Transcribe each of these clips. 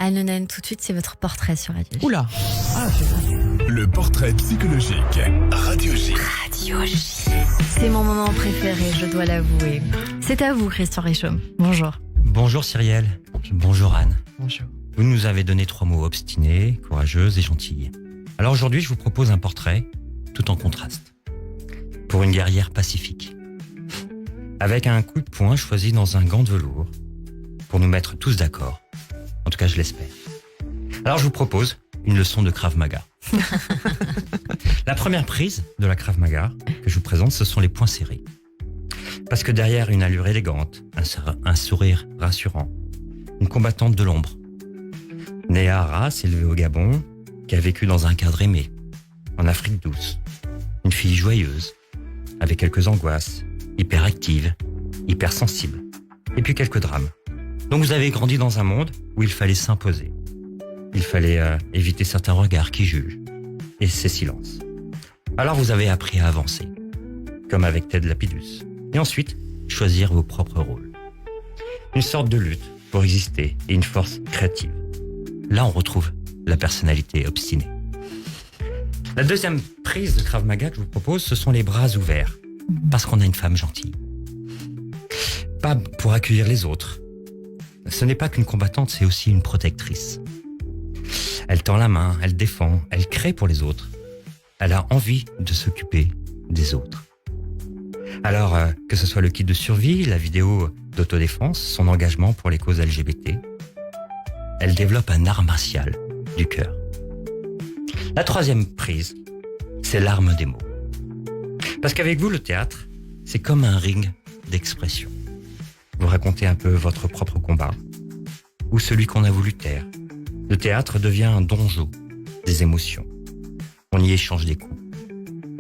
Anne Le Naine, tout de suite, c'est votre portrait sur Radio J. Oula. Le portrait psychologique. Radio J. Radio J. C'est mon moment préféré, je dois l'avouer. C'est à vous, Christian Richomme. Bonjour. Bonjour Cyrielle. Bonjour Anne. Bonjour. Vous nous avez donné 3 mots: obstinée, courageuse et gentille. Alors aujourd'hui, je vous propose un portrait tout en contraste. Pour une guerrière pacifique. Avec un coup de poing choisi dans un gant de velours. Pour nous mettre tous d'accord. En tout cas, je l'espère. Alors je vous propose une leçon de Krav Maga. La première prise de la Krav Maga que je vous présente, ce sont les poings serrés. Parce que derrière une allure élégante, un sourire rassurant, une combattante de l'ombre. Née à Arras, élevée au Gabon, qui a vécu dans un cadre aimé, en Afrique douce. Une fille joyeuse, avec quelques angoisses, hyperactive, hypersensible, et puis quelques drames. Donc vous avez grandi dans un monde où il fallait s'imposer. Il fallait éviter certains regards qui jugent, et ces silences. Alors vous avez appris à avancer, comme avec Ted Lapidus, et ensuite choisir vos propres rôles. Une sorte de lutte pour exister et une force créative. Là on retrouve la personnalité obstinée. La deuxième prise de Krav Maga que je vous propose, ce sont les bras ouverts, parce qu'on a une femme gentille. Pas pour accueillir les autres. Ce n'est pas qu'une combattante, c'est aussi une protectrice. Elle tend la main, elle défend, elle crée pour les autres. Elle a envie de s'occuper des autres. Alors, que ce soit le kit de survie, la vidéo d'autodéfense, son engagement pour les causes LGBT, elle développe un art martial du cœur. La troisième prise, c'est l'arme des mots. Parce qu'avec vous, le théâtre, c'est comme un ring d'expression. Vous racontez un peu votre propre combat, ou celui qu'on a voulu taire. Le théâtre devient un donjon des émotions. On y échange des coups,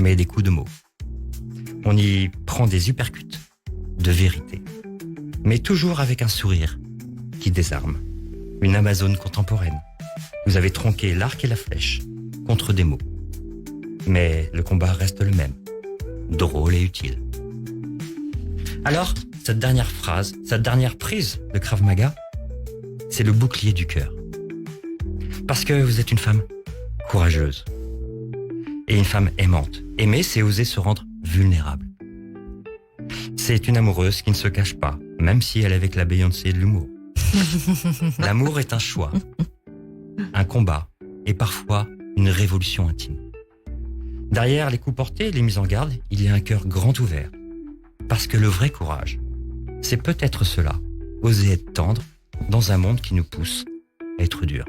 mais des coups de mots. On y prend des uppercuts de vérité, mais toujours avec un sourire qui désarme. Une Amazone contemporaine. Vous avez tronqué l'arc et la flèche contre des mots. Mais le combat reste le même, drôle et utile. Alors, cette dernière phrase, cette dernière prise de Krav Maga, c'est le bouclier du cœur. Parce que vous êtes une femme courageuse et une femme aimante. Aimer, c'est oser se rendre vulnérable. C'est une amoureuse qui ne se cache pas, même si elle est avec la Beyoncé de l'humour. L'amour est un choix, un combat et parfois une révolution intime. Derrière les coups portés, les mises en garde, il y a un cœur grand ouvert. Parce que le vrai courage, c'est peut-être cela, oser être tendre dans un monde qui nous pousse à être dur.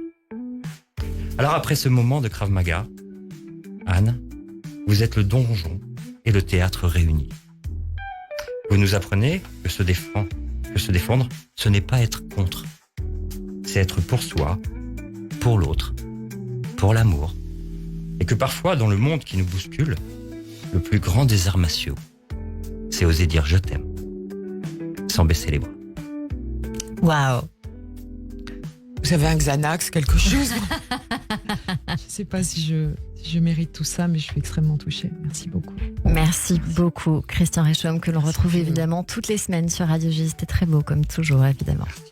Alors après ce moment de Krav Maga, Anne, vous êtes le donjon et le théâtre réunis. Vous nous apprenez que se défendre, ce n'est pas être contre. C'est être pour soi, pour l'autre, pour l'amour. Et que parfois, dans le monde qui nous bouscule, le plus grand des arts martiaux, c'est oser dire je t'aime, sans baisser les bras. Waouh. Vous avez un Xanax, quelque chose? Je sais pas si je mérite tout ça, mais je suis extrêmement touchée. Merci beaucoup. Merci beaucoup, Christian Richomme, que l'on retrouve évidemment toutes les semaines sur Radio J. C'était très beau, comme toujours, évidemment. Merci.